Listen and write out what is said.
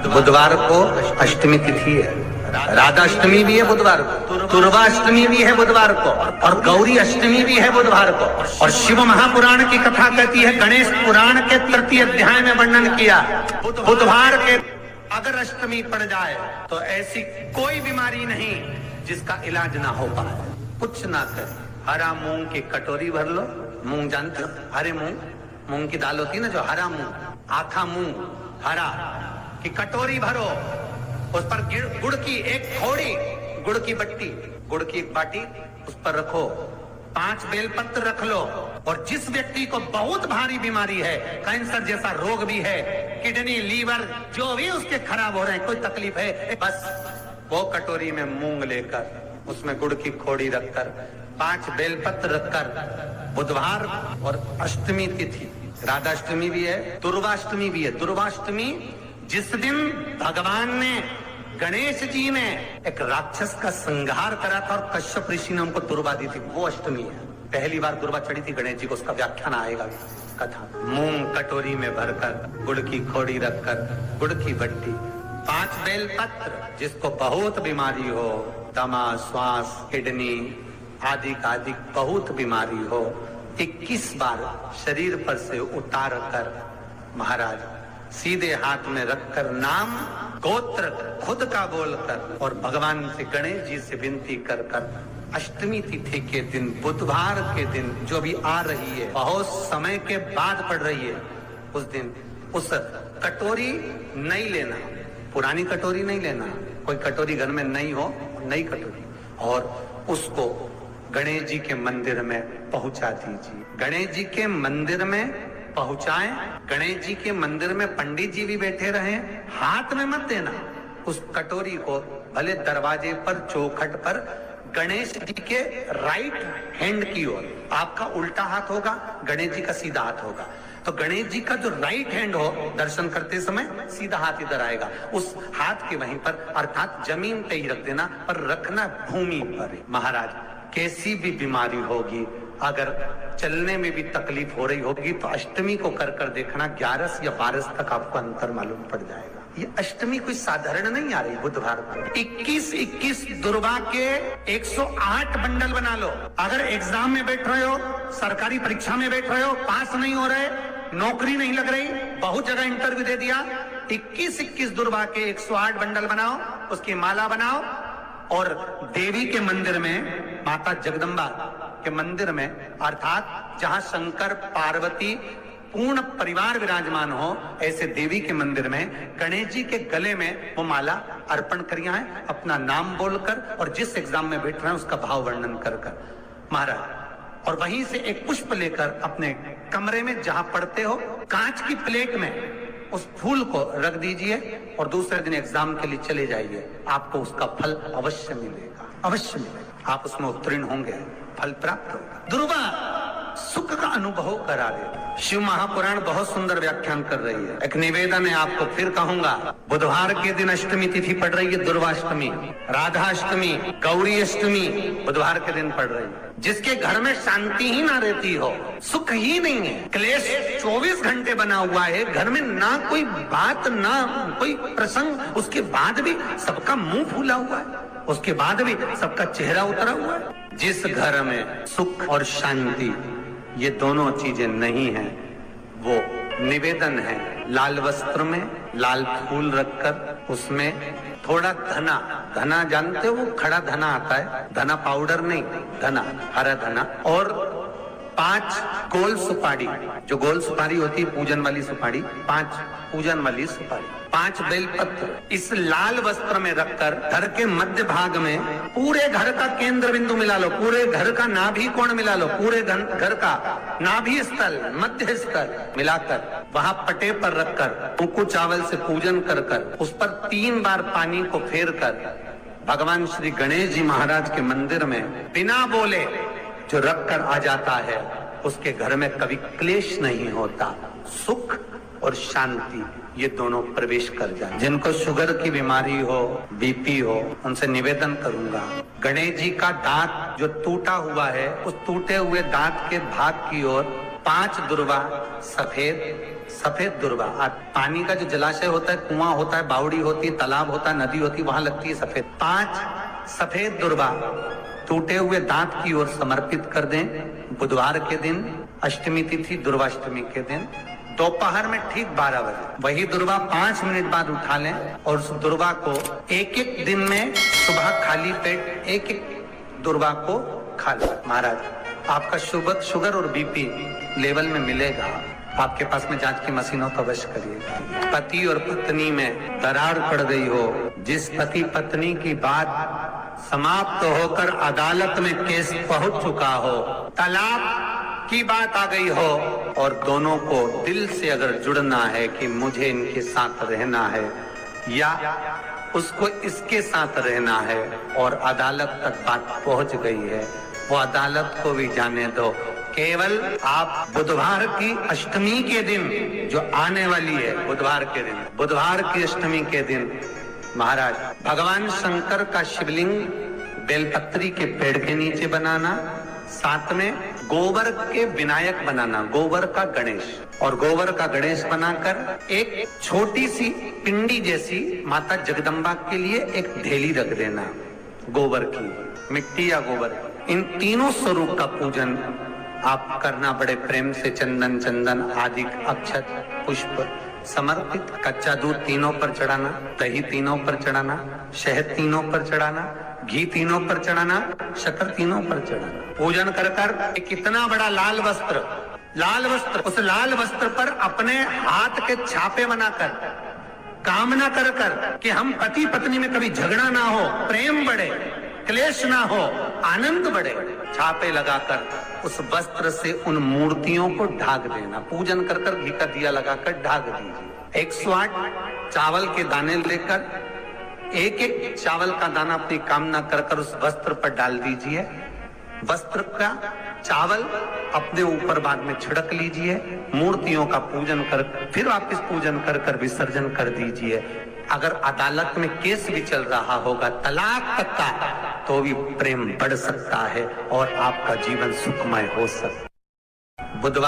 बुधवार को अष्टमी तिथि है, राधाष्टमी भी है बुधवार को, दुर्वाष्टमी भी है बुधवार को, और गौरी अष्टमी भी है बुधवार को। और शिव महापुराण की कथा कहती है, गणेश पुराण के 3 अध्याय में वर्णन किया, बुधवार के अगर अष्टमी पड़ जाए तो ऐसी कोई बीमारी नहीं जिसका इलाज ना हो पाए। कुछ ना कर, हरा मूंग की कटोरी भर लो, मूंग जानते हो, हरे मूंग की दाल होती है ना, जो हरा मूंग, आखा मूंग हरा की कटोरी भरो, उस पर गुड़ की एक थोड़ी, गुड़ की बट्टी, गुड़ की एक बाटी उस पर रखो, 5 बेलपत्र रख लो। और जिस व्यक्ति को बहुत भारी बीमारी है, कैंसर जैसा रोग भी है, किडनी लीवर जो भी उसके खराब हो रहे हैं, कोई तकलीफ है, बस वो कटोरी में मूंग लेकर उसमें गुड़ की खोड़ी रखकर 5 बेलपत्र रखकर, बुधवार और अष्टमी तिथि, राधाष्टमी भी है, दुर्वाष्टमी भी है। दुर्वाष्टमी जिस दिन भगवान ने, गणेश जी ने एक राक्षस का संहार करा था और कश्यप ऋषि ने उनको दुर्वा दी थी, वो अष्टमी है। पहली बार दुर्वा चढ़ी थी गणेश जी को, उसका व्याख्यान आएगा कथा। मूंग कटोरी में भरकर, गुड़ की खोड़ी रखकर, गुड़ की बट्टी, 5 बेलपत्र, जिसको बहुत बीमारी हो, दमा, श्वास, किडनी आदि का बहुत बीमारी हो, 21 बार शरीर पर से उतार कर महाराज सीधे हाथ में रखकर नाम गोत्र खुद का बोलकर और भगवान से, गणेश जी से विनती कर कर अष्टमी तिथि के दिन, बुधवार के दिन जो भी आ रही है, बहुत समय के बाद पड़ रही है, उस दिन उस कटोरी नहीं लेना, पुरानी कटोरी नहीं लेना, कोई कटोरी घर में नहीं हो, नई कटोरी, और उसको गणेश जी के मंदिर में पहुंचा दीजिए। गणेश जी के मंदिर में पहुंचाएं, गणेश जी के मंदिर में पंडित जी भी बैठे रहें, हाथ में मत देना उस कटोरी को, भले दरवाजे पर, चौखट पर, गणेश जी के राइट हैंड की ओर, आपका उल्टा हाथ होगा, गणेश जी का सीधा हाथ होगा, तो गणेश जी का जो राइट हैंड हो, दर्शन करते समय सीधा हाथ इधर आएगा, उस हाथ के वहीं पर, अर्थात जमीन पे ही रख देना, पर रखना भूमि पर। महाराज कैसी भी बीमारी होगी, अगर चलने में भी तकलीफ हो रही होगी, तो अष्टमी को कर कर देखना, 11 या 12 तक आपको अंतर मालूम पड़ जाएगा। ये अष्टमी कोई साधारण नहीं आ रही बुधवार को। 21 दुर्वा के 108 बंडल बना लो। अगर एग्जाम में बैठ रहे हो, सरकारी परीक्षा में बैठ रहे हो, पास नहीं हो रहे, नौकरी नहीं लग रही, बहुत जगह इंटरव्यू दे दिया, 21 दुर्वा के 108 बंडल बनाओ, उसकी माला बनाओ, और देवी के मंदिर में, माता जगदम्बा के मंदिर में, अर्थात जहां शंकर पार्वती पूर्ण परिवार विराजमान हो, ऐसे देवी के मंदिर में गणेश जी के गले में वो माला अर्पण करिए है, अपना नाम बोलकर, और जिस एग्जाम में बैठ रहे हैं उसका भाव वर्णन कर कर महाराज, और वहीं से एक पुष्प लेकर अपने कमरे में जहां पढ़ते हो, कांच की प्लेट में उस फूल को रख दीजिए, और दूसरे दिन एग्जाम के लिए चले जाइए, आपको उसका फल अवश्य मिलेगा, अवश्य मिलेगा, आप उसमें उत्तीर्ण होंगे, फल प्राप्त होगा। दुर्वा सुख का अनुभव करा दे। शिव महापुराण बहुत सुंदर व्याख्यान कर रही है। एक निवेदन है आपको, फिर कहूंगा, बुधवार के दिन अष्टमी तिथि पड़ रही है, दुर्वाष्टमी, राधाष्टमी, गौरी अष्टमी बुधवार के दिन पड़ रही है। जिसके घर में शांति ही ना रहती हो, सुख ही नहीं है, क्लेश 24 घंटे बना हुआ है, घर में ना कोई बात, ना कोई प्रसंग, उसके बाद भी सबका मुंह फूला हुआ है, उसके बाद भी सबका चेहरा उतरा हुआ है। जिस घर में सुख और शांति ये दोनों चीजें नहीं हैं, वो निवेदन है, लाल वस्त्र में लाल फूल रखकर उसमें थोड़ा धना जानते हो, वो खड़ा धना आता है, धना पाउडर नहीं, धना, हरा धना, और 5 गोल सुपारी, जो गोल सुपारी होती है पूजन वाली सुपारी, 5 पूजन वाली सुपारी, 5 बेलपत्र इस लाल वस्त्र में रखकर घर के मध्य भाग में पूरे घर का केंद्र बिंदु मिला लो, पूरे घर का नाभि कोण मिला लो, पूरे घर का नाभि स्थल, मध्य स्थल मिलाकर वहां पटे पर रखकर कुंकु चावल से पूजन कर कर उस पर 3 बार पानी को फेर कर भगवान श्री गणेश जी महाराज के मंदिर में बिना बोले जो रख कर आ जाता है, उसके घर में कभी क्लेश नहीं होता, सुख और शांति ये दोनों प्रवेश कर जाए। जिनको शुगर की बीमारी हो, बीपी हो, उनसे निवेदन करूंगा, गणेश जी का दांत जो टूटा हुआ है, उस टूटे हुए दांत के भाग की ओर 5 दुर्वा सफेद दुर्वा। पानी का जो जलाशय होता है, कुआं होता है, बावड़ी होती है, तालाब होता है, नदी होती है, वहां लगती है सफेद। 5 सफेद दुर्वा टूटे हुए दांत की ओर समर्पित कर दें बुधवार के दिन, अष्टमी तिथि दुर्वाष्टमी के दिन, दोपहर में ठीक 12 बजे। वही दुर्वा 5 मिनट बाद उठा लें और उस दुर्वा को एक दिन में सुबह खाली पेट एक दुर्वा को खा लें। महाराज आपका शुगर और बीपी लेवल में मिलेगा। आपके पास में जांच की मशीन हो तो अवश्य करिएगा। पति और पत्नी में दरार पड़ गई हो, जिस पति पत्नी की बात समाप्त होकर अदालत में केस पहुंच चुका हो, तलाक की बात आ गई हो और दोनों को दिल से अगर जुड़ना है कि मुझे इनके साथ रहना है या उसको इसके साथ रहना है और अदालत तक बात पहुंच गई है, वो अदालत को भी जाने दो। केवल आप बुधवार की अष्टमी के दिन जो आने वाली है, बुधवार की अष्टमी के दिन महाराज भगवान शंकर का शिवलिंग बेलपत्री के पेड़ के नीचे बनाना, साथ में गोबर के विनायक बनाना, गोबर का गणेश, और गोबर का गणेश बनाकर एक छोटी सी पिंडी जैसी माता जगदम्बा के लिए एक ढेली रख देना, गोबर की, मिट्टी या गोबर। इन तीनों स्वरूप का पूजन आप करना बड़े प्रेम से, चंदन आदि अक्षत पुष्प समर्पित, कच्चा दूध तीनों पर चढ़ाना, दही तीनों पर चढ़ाना, शहद तीनों पर चढ़ाना, घी तीनों पर चढ़ाना, शक्कर तीनों पर चढ़ाना। पूजन कर कितना बड़ा लाल वस्त्र, उस लाल वस्त्र पर अपने हाथ के छापे बनाकर कामना कर कि हम पति पत्नी में कभी झगड़ा ना हो, प्रेम बढ़े, क्लेश ना हो, आनंद बढ़े, छापे लगाकर उस वस्त्र से उन मूर्तियों को ढाक देना। पूजन कर घी का दिया लगाकर ढाक दीजिए। 108 चावल के दाने लेकर एक चावल का दाना अपनी कामना कर उस वस्त्र पर डाल दीजिए। वस्त्र का चावल अपने ऊपर बाद में छिड़क लीजिए। मूर्तियों का पूजन कर फिर वापिस पूजन कर विसर्जन कर दीजिए। अगर अदालत में केस भी चल रहा होगा तलाक तक का, तो भी प्रेम बढ़ सकता है और आपका जीवन सुखमय हो सकता है। बुधवार